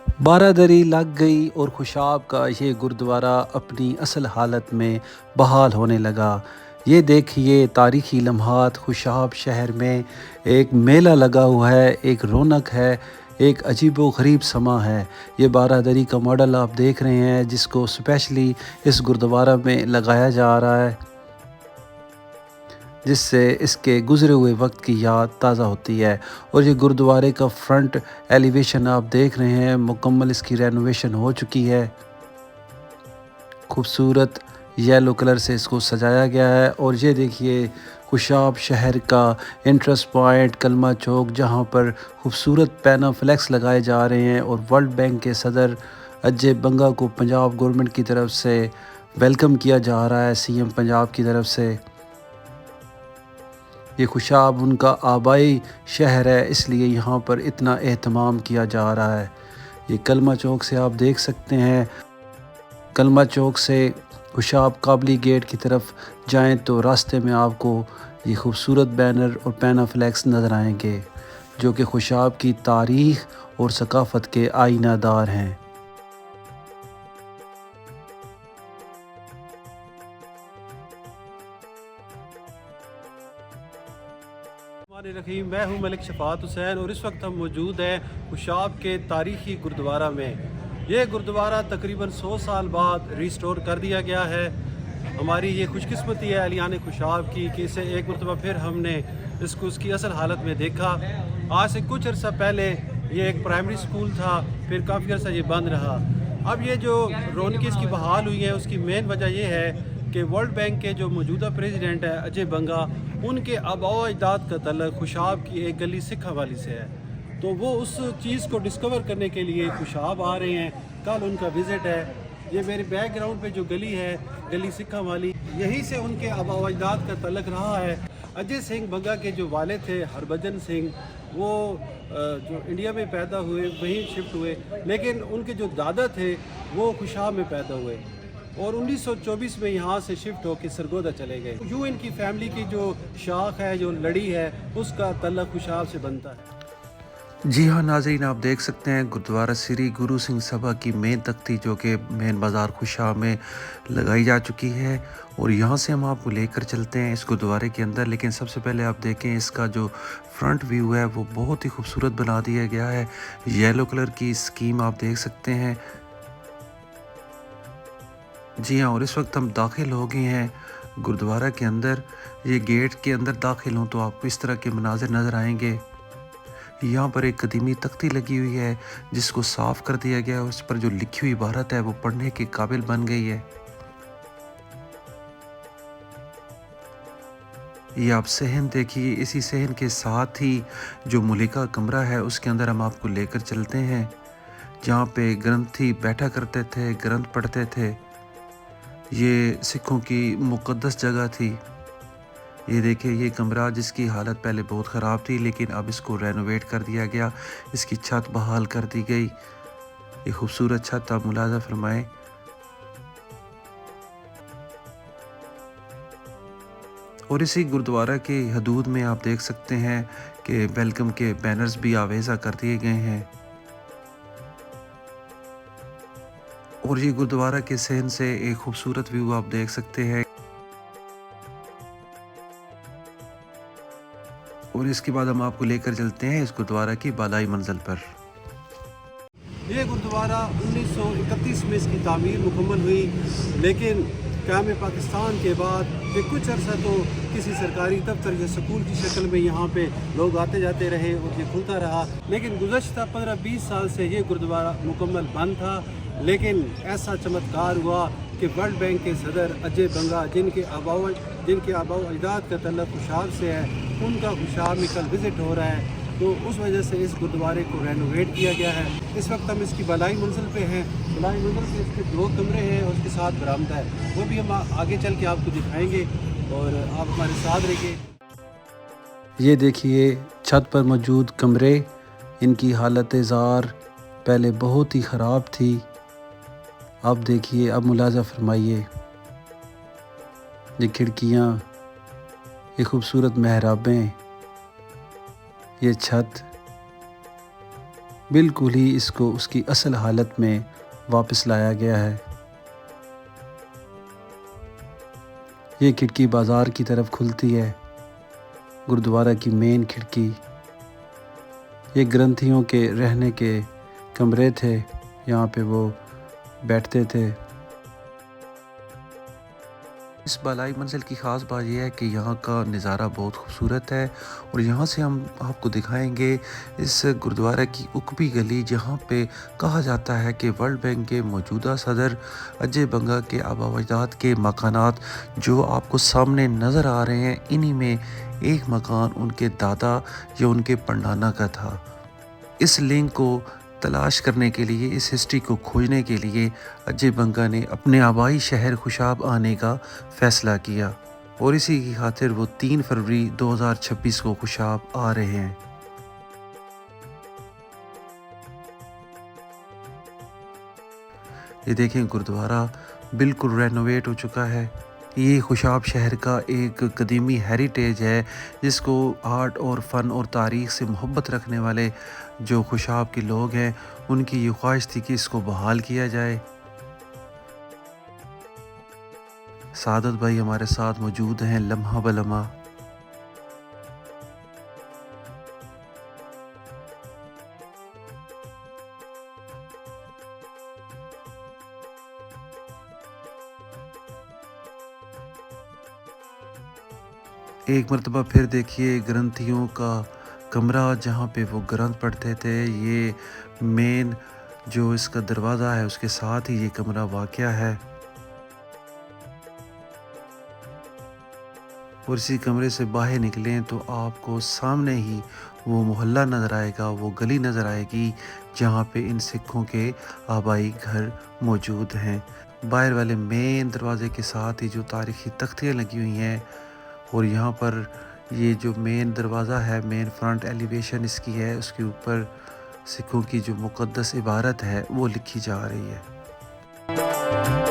बारादरी लग गई और खुशाब का ये गुरुद्वारा अपनी असल हालत में बहाल होने लगा। ये देखिए तारीख़ी लम्हात खुशाब शहर में एक मेला लगा हुआ है, एक रौनक है, एक अजीबो गरीब समा है। ये बारादरी का मॉडल आप देख रहे हैं जिसको स्पेशली इस गुरुद्वारा में लगाया जा रहा है, जिससे इसके गुज़रे हुए वक्त की याद ताज़ा होती है। और ये गुरुद्वारे का फ्रंट एलिवेशन आप देख रहे हैं, मुकम्मल इसकी रेनोवेशन हो चुकी है। खूबसूरत येलो कलर से इसको सजाया गया है। और ये देखिए खुशाब शहर का इंट्रेंस पॉइंट कलमा चौक, जहाँ पर खूबसूरत पैना फ्लैक्स लगाए जा रहे हैं और वर्ल्ड बैंक के सदर अजय बंगा को पंजाब गवर्नमेंट की तरफ से वेलकम किया जा रहा है, सीएम पंजाब की तरफ से। ये खुशाब उनका आबाई शहर है, इसलिए यहाँ पर इतना एहतमाम किया जा रहा है। ये कलमा चौक से आप देख सकते हैं, कलमा चौक से खुशाब काबली गेट की तरफ जाएं तो रास्ते में आपको ये खूबसूरत बैनर और पैना फ्लैक्स नज़र आएंगे, जो कि खुशाब की तारीख़ और सकाफ़त के आईनादार हैं। रहीम, मैं हूं मलिक शफात हुसैन और इस वक्त हम मौजूद हैं खुशाब के तारीख़ी गुरुद्वारा में। ये गुरुद्वारा तकरीबन 100 साल बाद रिस्टोर कर दिया गया है। हमारी ये खुशकिस्मती है अलियान खुशाब की कि इसे एक मरतबा फिर हमने इसको उसकी असल हालत में देखा। आज से कुछ अर्सा पहले ये एक प्राइमरी स्कूल था, फिर काफ़ी अर्सा ये बंद रहा। अब ये जो रौनक इसकी बहाल हुई है उसकी मेन वजह यह है कि वर्ल्ड बैंक के जो मौजूदा प्रेसिडेंट है अजय बंगा, उनके आबाओ अजदाद का तल्लुक़ खुशाब की एक गली सिखा वाली से है। तो वो उस चीज़ को डिस्कवर करने के लिए खुशाब आ रहे हैं। कल उनका विज़िट है। ये मेरे बैकग्राउंड पे जो गली है, गली सिखा वाली, यहीं से उनके आबाओ अजदाद का तल्लुक़ रहा है। अजय सिंह बंगा के जो वाले थे हरभजन सिंह, वो जो इंडिया में पैदा हुए वहीं शिफ्ट हुए, लेकिन उनके जो दादा थे वो खुशाब में पैदा हुए और 1924 में यहाँ से शिफ्ट होकर सरगोदा चले गए। यूँ इनकी फैमिली की जो शाख है, जो लड़ी है, उसका तल्लुक़ खुशाब से बनता है। जी हाँ नाज़रीन, आप देख सकते हैं गुरुद्वारा श्री गुरु सिंह सभा की मेन तख्ती जो कि मेन बाज़ार खुशाब में लगाई जा चुकी है। और यहाँ से हम आपको लेकर चलते हैं इस गुरुद्वारे के अंदर। लेकिन सबसे पहले आप देखें इसका जो फ्रंट व्यू है वो बहुत ही खूबसूरत बना दिया गया है। येलो कलर की स्कीम आप देख सकते हैं। जी हाँ, और इस वक्त हम दाखिल हो गए हैं गुरुद्वारा के अंदर। ये गेट के अंदर दाखिल हों तो आपको इस तरह के मनाज़िर नज़र आएंगे। यहाँ पर एक कदीमी तख्ती लगी हुई है जिसको साफ़ कर दिया गया है। उस पर जो लिखी हुई इबारत है वो पढ़ने के काबिल बन गई है। ये आप सहन देखिए। इसी सहन के साथ ही जो मुलिका कमरा है उसके अंदर हम आपको लेकर चलते हैं, जहाँ पे ग्रंथी बैठा करते थे, ग्रंथ पढ़ते थे। ये सिखों की मुक़द्दस जगह थी। ये देखिए ये कमरा जिसकी हालत पहले बहुत ख़राब थी, लेकिन अब इसको रेनोवेट कर दिया गया, इसकी छत बहाल कर दी गई। ये खूबसूरत छत आप मुलाज़ा फरमाएं। और इसी गुरुद्वारा के हदूद में आप देख सकते हैं कि वेलकम के बैनर्स भी आवेज़ा कर दिए गए हैं। और ये गुरुद्वारा के सहन से एक खूबसूरत व्यू आप देख सकते हैं। और इसके बाद हम आपको लेकर चलते हैं इस गुरुद्वारा की बालाई मंजिल पर। ये गुरुद्वारा 1931 में इसकी तामीर मुकम्मल हुई, लेकिन क़याम पाकिस्तान के बाद फिर कुछ अर्सा तो किसी सरकारी दफ्तर या स्कूल की शक्ल में यहाँ पे लोग आते जाते रहे और ये खुलता रहा। लेकिन गुज़श्ता 15-20 साल से ये गुरुद्वारा मुकम्मल बंद था। लेकिन ऐसा चमत्कार हुआ कि वर्ल्ड बैंक के सदर अजय बंगा, जिनके आबाओ अजदाद का तल्लुक़ खुशाब से है, उनका खुशाब में कल विज़िट हो रहा है। तो उस वजह से इस गुरुद्वारे को रेनोवेट किया गया है। इस वक्त हम इसकी बालाई मंजिल पे हैं। बालाई मंजिल पे इसके 2 कमरे हैं और उसके साथ बरामदा है, वो भी हम आगे चल के आपको दिखाएंगे और आप हमारे साथ रहिए। ये देखिए छत पर मौजूद कमरे, इनकी हालत ज़ार पहले बहुत ही ख़राब थी। अब देखिए, अब मुलाज़ा फरमाइए, ये खिड़कियाँ, ये खूबसूरत मेहराबें, ये छत, بالکل ہی اس کو اس کی اصل حالت میں واپس لایا گیا ہے۔ یہ کھڑکی بازار کی طرف کھلتی ہے، گردوارہ کی مین کھڑکی۔ یہ گرنتھیوں کے رہنے کے کمرے تھے، یہاں پہ وہ بیٹھتے تھے۔ اس بالائی منزل کی خاص بات یہ ہے کہ یہاں کا نظارہ بہت خوبصورت ہے، اور یہاں سے ہم آپ کو دکھائیں گے اس گردوارہ کی عقبی گلی، جہاں پہ کہا جاتا ہے کہ ورلڈ بینک کے موجودہ صدر اجے بنگا کے آباء و اجداد کے مکانات جو آپ کو سامنے نظر آ رہے ہیں، انہی میں ایک مکان ان کے دادا یا ان کے پڑنانا کا تھا۔ اس لنک کو تلاش کرنے کے لیے، اس ہسٹری کو کھوجنے کے لیے اجے بنگا نے اپنے آبائی شہر خوشاب آنے کا فیصلہ کیا، اور اسی کی خاطر وہ 3 فروری 2026 کو خوشاب آ رہے ہیں۔ یہ دیکھیں گردوارہ بالکل رینوویٹ ہو چکا ہے۔ یہ خوشاب شہر کا ایک قدیمی ہیریٹیج ہے، جس کو آرٹ اور فن اور تاریخ سے محبت رکھنے والے جو خوشاب کے لوگ ہیں، ان کی یہ خواہش تھی کہ اس کو بحال کیا جائے۔ سعادت بھائی ہمارے ساتھ موجود ہیں لمحہ بلمحہ۔ ایک مرتبہ پھر دیکھیے گرنتھیوں کا کمرہ، جہاں پہ وہ گرنتھ پڑھتے تھے۔ یہ مین جو اس کا دروازہ ہے، اس کے ساتھ ہی یہ کمرہ واقع ہے، اور اسی کمرے سے باہر نکلیں تو آپ کو سامنے ہی وہ محلہ نظر آئے گا، وہ گلی نظر آئے گی جہاں پہ ان سکھوں کے آبائی گھر موجود ہیں۔ باہر والے مین دروازے کے ساتھ ہی جو تاریخی تختیاں لگی ہوئی ہیں، اور یہاں پر یہ جو مین دروازہ ہے، مین فرنٹ ایلیویشن اس کی ہے، اس کے اوپر سکھوں کی جو مقدس عبارت ہے وہ لکھی جا رہی ہے۔